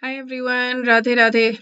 Hi everyone, Radhe Radhe.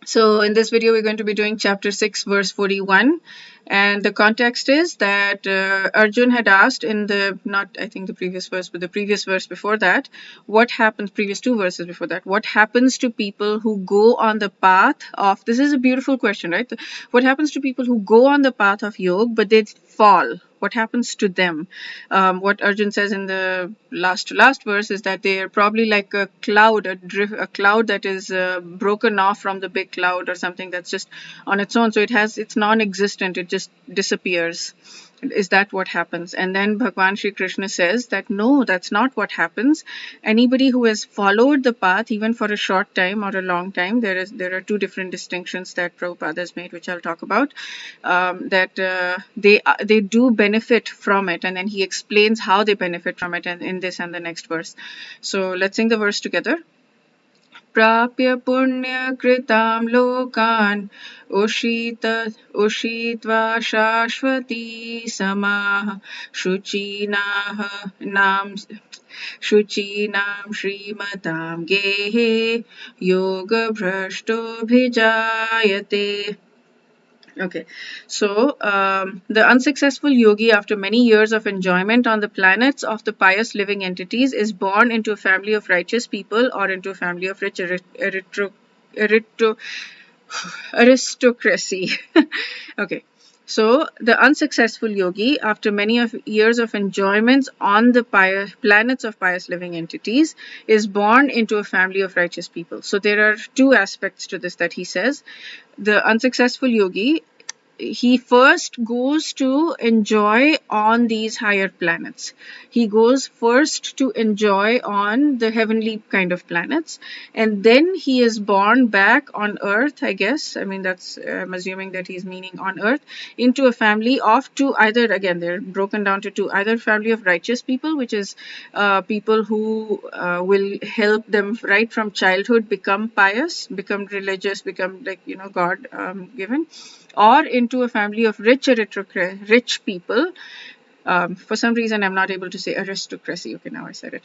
So in this video we're going to be doing chapter 6 verse 41, and the context is that Arjun had asked in the, not I think the previous verse, but the previous verse before that, what happens, previous two verses before that, what happens to people who go on the path of, this is a beautiful question, right? What happens to people who go on the path of yoga but they fall? What happens to them? What Arjun says in the last to last verse is that they are probably like a cloud, a cloud that is broken off from the big cloud, or something that's just on its own. So it's non-existent. It just disappears. Is that what happens? And then Bhagwan Sri Krishna says that no, that's not what happens. Anybody who has followed the path, even for a short time or a long time, there are two different distinctions that Prabhupada has made, which I'll talk about. That they do benefit from it, and then he explains how they benefit from it, and in this and the next verse. So let's sing the verse together. प्राप्य पुण्यकृतां लोकान् उषित्वा शाश्वती समाः शुचीनां श्रीमतां गेहे योगभ्रष्टोऽभिजायते. Okay, so the unsuccessful yogi, after many years of enjoyment on the planets of the pious living entities, is born into a family of righteous people or into a family of rich aristocracy. Okay, so the unsuccessful yogi, after many years of enjoyments on the planets of pious living entities, is born into a family of righteous people. So there are two aspects to this that he says. The unsuccessful yogi, he first goes to enjoy on these higher planets. He goes first to enjoy on the heavenly kind of planets, and then he is born back on earth, I guess. I mean, that's I'm assuming that he's meaning on earth, into a family of two, either, again, they're broken down to two, either family of righteous people, which is people who will help them right from childhood become pious, become religious, become like, God given, or into a family of rich people. For some reason, I'm not able to say aristocracy. Okay, now I said it.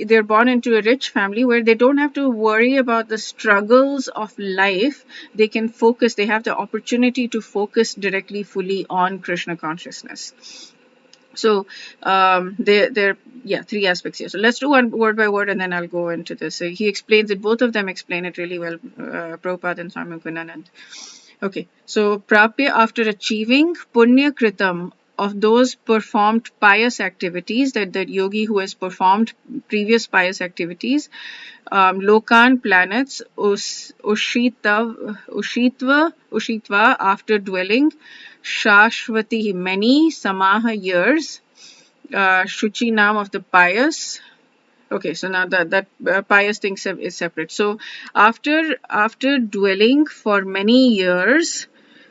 They're born into a rich family where they don't have to worry about the struggles of life. They can focus, they have the opportunity to focus directly, fully on Krishna consciousness. So there three aspects here. So let's do one word by word, and then I'll go into this. So he explains it, both of them explain it really well, Prabhupada and Swami Gunanand. Okay, so prapya, after achieving punya kritam, of those performed pious activities, that the yogi who has performed previous pious activities, lokan, planets, ushitva, after dwelling, shashvati, many, samaha, years, shuchinam, of the pious. Okay, so now that pious thing is separate. So after dwelling for many years,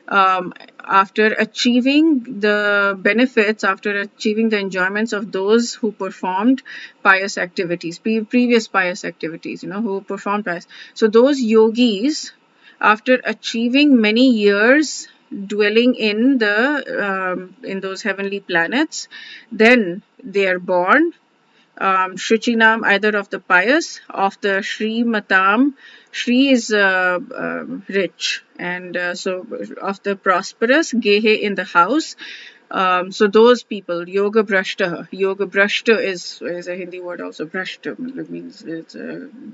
after achieving the benefits, after achieving the enjoyments of those who performed pious activities, previous pious activities, who performed pious. So those yogis, after achieving many years dwelling in in those heavenly planets, then they are born Shuchinam, either of the pious, of the Shri Matam. Shri is rich, and so of the prosperous, Gehe, in the house. So those people, Yoga Brashta. Yoga Brashta is a Hindi word also. Brashta means it's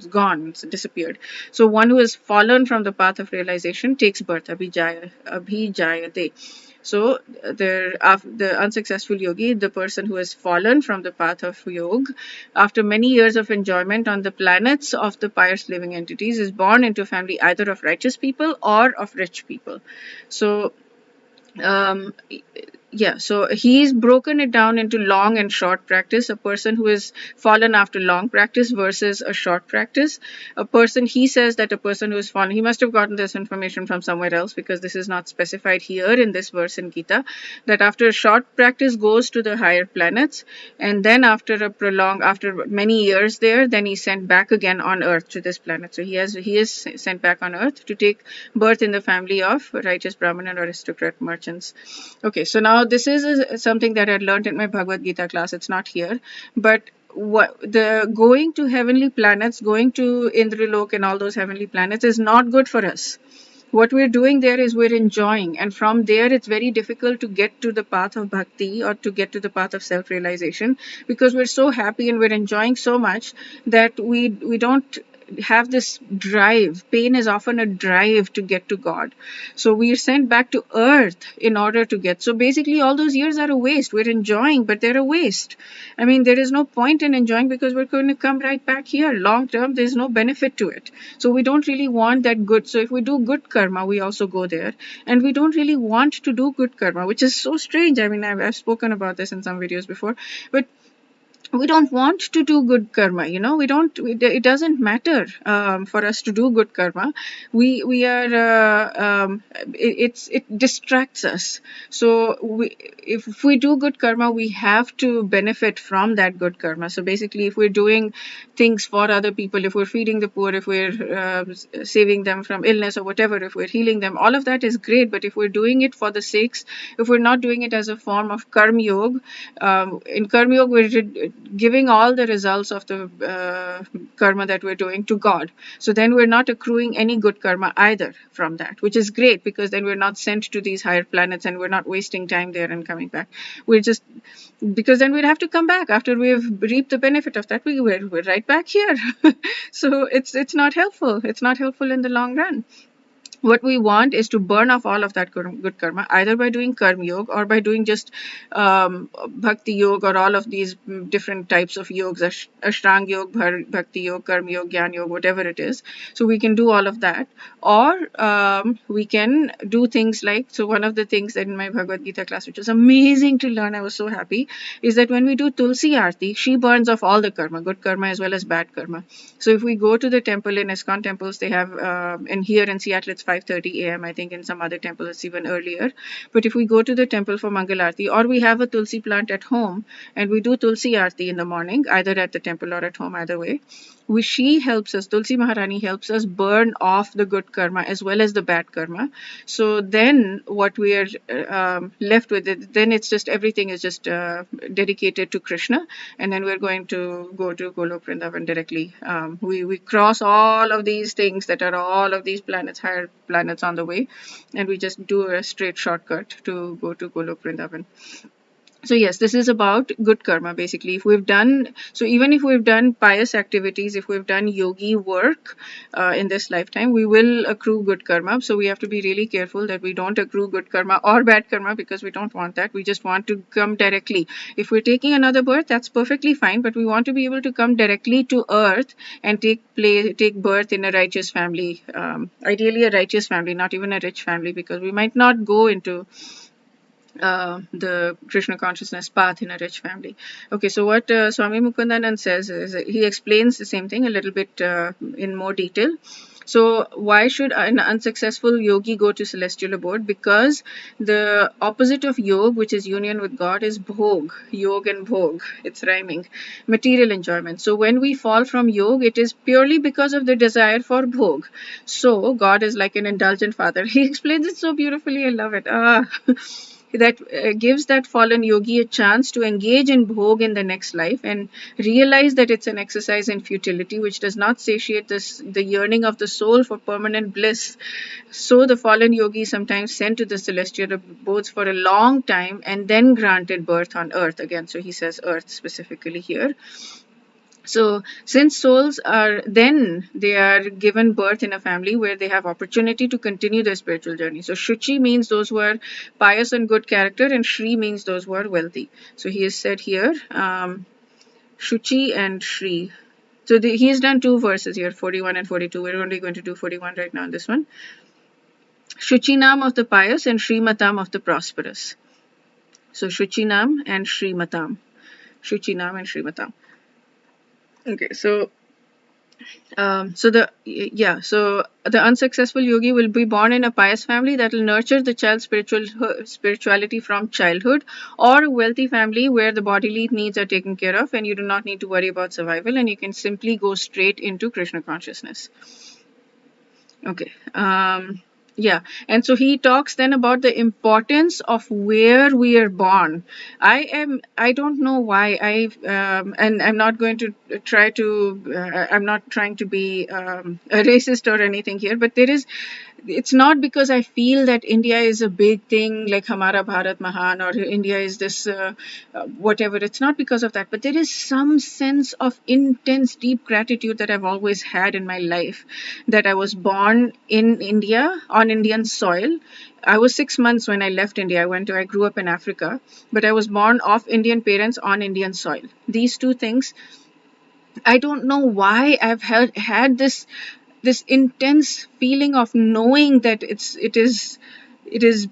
gone, it's disappeared. So one who has fallen from the path of realization takes birth, Abhijayate. So the unsuccessful yogi, the person who has fallen from the path of yoga, after many years of enjoyment on the planets of the pious living entities, is born into a family either of righteous people or of rich people. So um, so he's broken it down into long and short practice. A person who has fallen after long practice versus a short practice. He says that a person who has fallen, he must have gotten this information from somewhere else, because this is not specified here in this verse in Gita, that after a short practice goes to the higher planets, and then after many years there, then he's sent back again on earth to this planet. So he is sent back on earth to take birth in the family of righteous Brahmin and aristocrat merchants. Okay, so now this is something that I learned in my Bhagavad Gita class. It's not here, but what the going to heavenly planets, going to Indralok and all those heavenly planets is not good for us. What we're doing there is we're enjoying, and from there it's very difficult to get to the path of bhakti or to get to the path of self-realization, because we're so happy and we're enjoying so much that we don't have this drive. Pain is often a drive to get to God. So we are sent back to earth in order to get. So basically, all those years are a waste. We're enjoying, but they're a waste. I mean, there is no point in enjoying because we're going to come right back here. Long term, there's no benefit to it. So we don't really want that good. So if we do good karma, we also go there. And we don't really want to do good karma, which is so strange. I mean, I've spoken about this in some videos before. But we don't want to do good karma, we don't, it doesn't matter for us to do good karma. We are it distracts us. So if we do good karma, we have to benefit from that good karma. So basically, if we're doing things for other people, if we're feeding the poor, if we're saving them from illness or whatever, if we're healing them, all of that is great. But if we're doing it for the sakes, if we're not doing it as a form of karma yoga, in karma yoga we're giving all the results of the karma that we're doing to God. So then we're not accruing any good karma either from that, which is great, because then we're not sent to these higher planets and we're not wasting time there and coming back. We're just, because then we'd have to come back after we've reaped the benefit of that. We're right back here. So it's not helpful. It's not helpful in the long run. What we want is to burn off all of that good karma, either by doing karma yoga or by doing just bhakti yoga, or all of these different types of yogas, ashtanga yoga, bhakti yoga, karma yoga, jnana yoga, whatever it is. So we can do all of that, or we can do things like, so one of the things that in my Bhagavad Gita class, which was amazing to learn, I was so happy, is that when we do Tulsi Aarti, she burns off all the karma, good karma as well as bad karma. So if we go to the temple, in ISKCON temples, they have, and here in Seattle it's 5:30 a.m. I think in some other temples it's even earlier. But if we go to the temple for Mangal Aarti, or we have a Tulsi plant at home and we do Tulsi Aarti in the morning, either at the temple or at home, either way, she helps us, Tulsi Maharani helps us burn off the good karma as well as the bad karma. So then what we are left with, then it's just, everything is just dedicated to Krishna, and then we're going to go to Golok Vrindavan directly. We cross all of these things that are all of these planets, higher planets on the way, and we just do a straight shortcut to go to Golok Vrindavan. So yes, this is about good karma basically. If we've done, so even if we've done pious activities, if we've done yogi work in this lifetime, we will accrue good karma. So we have to be really careful that we don't accrue good karma or bad karma, because we don't want that. We just want to come directly. If we're taking another birth, that's perfectly fine, but we want to be able to come directly to earth and take birth in a righteous family, ideally a righteous family, not even a rich family, because we might not go into the Krishna consciousness path in a rich family. Okay, so what Swami Mukundanand says is, he explains the same thing a little bit in more detail. So why should an unsuccessful yogi go to celestial abode? Because the opposite of yoga, which is union with God, is bhog. Yoga and bhog, it's rhyming. Material enjoyment. So when we fall from yoga, it is purely because of the desire for bhog. So God is like an indulgent father. He explains it so beautifully. I love it. That gives that fallen yogi a chance to engage in bhog in the next life and realize that it's an exercise in futility, which does not satiate the yearning of the soul for permanent bliss. So the fallen yogi is sometimes sent to the celestial abodes for a long time and then granted birth on earth again. So he says earth specifically here. So since souls are, then they are given birth in a family where they have opportunity to continue their spiritual journey. So Shuchi means those who are pious and good character, and Shri means those who are wealthy. So he has said here, Shuchi and Shri. So he has done two verses here, 41 and 42. We're only going to do 41 right now in this one. Shuchinam of the pious and Srimatam of the prosperous. So Shuchinam and Srimatam. Shuchinam and Srimatam. Okay, so the unsuccessful yogi will be born in a pious family that will nurture the child's spirituality from childhood, or a wealthy family where the bodily needs are taken care of and you do not need to worry about survival, and you can simply go straight into Krishna consciousness. Okay. Yeah, and so he talks then about the importance of where we are born. I don't know why and I'm not going to try to I'm not trying to be a racist or anything here, but it's not because I feel that India is a big thing like Hamara Bharat Mahan or India is this whatever. It's not because of that, but there is some sense of intense, deep gratitude that I've always had in my life, that I was born in India on Indian soil. I was 6 months when I left India. I grew up in Africa, but I was born of Indian parents on Indian soil. These two things, I don't know why I've had this intense feeling of knowing that it is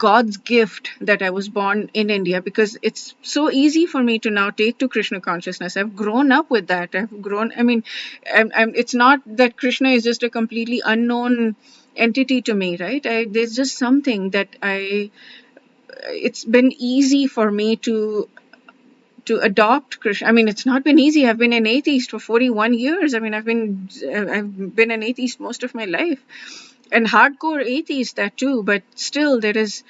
God's gift that I was born in India, because it's so easy for me to now take to Krishna consciousness. I've grown up with that. I've grown. I mean, it's not that Krishna is just a completely unknown entity to me, right? There's just something that it's been easy for me to adopt Krishna. I mean, it's not been easy. I've been an atheist for 41 years. I mean, I've been an atheist most of my life, and hardcore atheist that too. But still, there is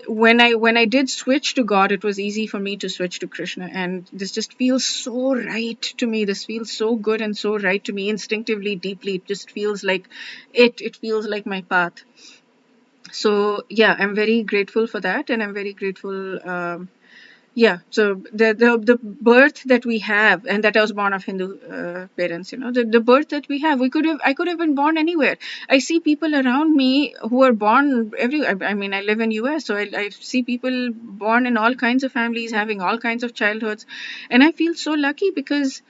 when I did switch to God, it was easy for me to switch to Krishna, and this just feels so right to me. This feels so good and so right to me instinctively, deeply. It just feels like it feels like my path. So yeah, I'm very grateful for that, and I'm very grateful. Yeah, so the birth that we have, and that I was born of Hindu parents, the birth that we have, I could have been born anywhere. I see people around me who are born everywhere. I mean, I live in US, so I see people born in all kinds of families, having all kinds of childhoods, and I feel so lucky because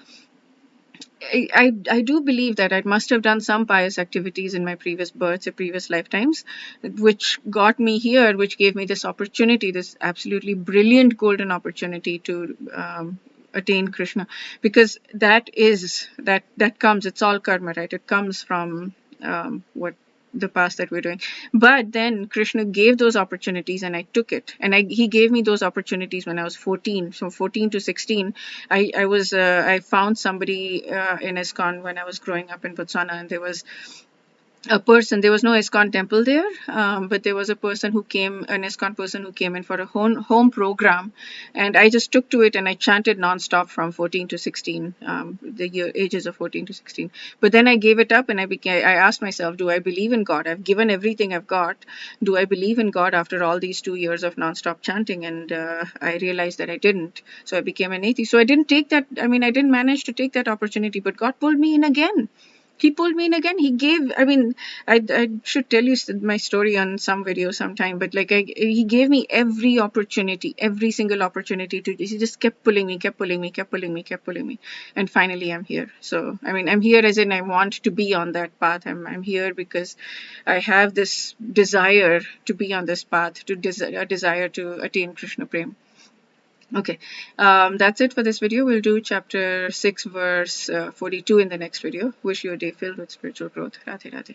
I do believe that I must have done some pious activities in my previous births or previous lifetimes, which got me here, which gave me this opportunity, this absolutely brilliant golden opportunity to attain Krishna, because that comes. It's all karma, right? It comes from what the past that we're doing. But then Krishna gave those opportunities and I took it. And he gave me those opportunities when I was 14. So 14 to 16, I found somebody in ISKCON when I was growing up in Botswana, and there was no ISKCON temple there, but there was an ISKCON person who came in for a home program, and I just took to it and I chanted nonstop from 14 to 16, ages of 14 to 16. But then I gave it up and I asked myself, do I believe in God? I've given everything I've got. Do I believe in God after all these 2 years of nonstop chanting? And I realized that I didn't. So I became an atheist. So I didn't take that. I mean, I didn't manage to take that opportunity, but God pulled me in again. He pulled me in again. He gave, I mean, I should tell you my story on some video sometime, but like he gave me every opportunity, every single opportunity he just kept pulling me, kept pulling me, kept pulling me, kept pulling me. And finally I'm here. So, I mean, I'm here as in I want to be on that path. I'm here because I have this desire to be on this path, a desire to attain Krishna Prem. Okay, that's it for this video. We'll do chapter 6, verse 42 in the next video. Wish you a day filled with spiritual growth. Radhe Radhe.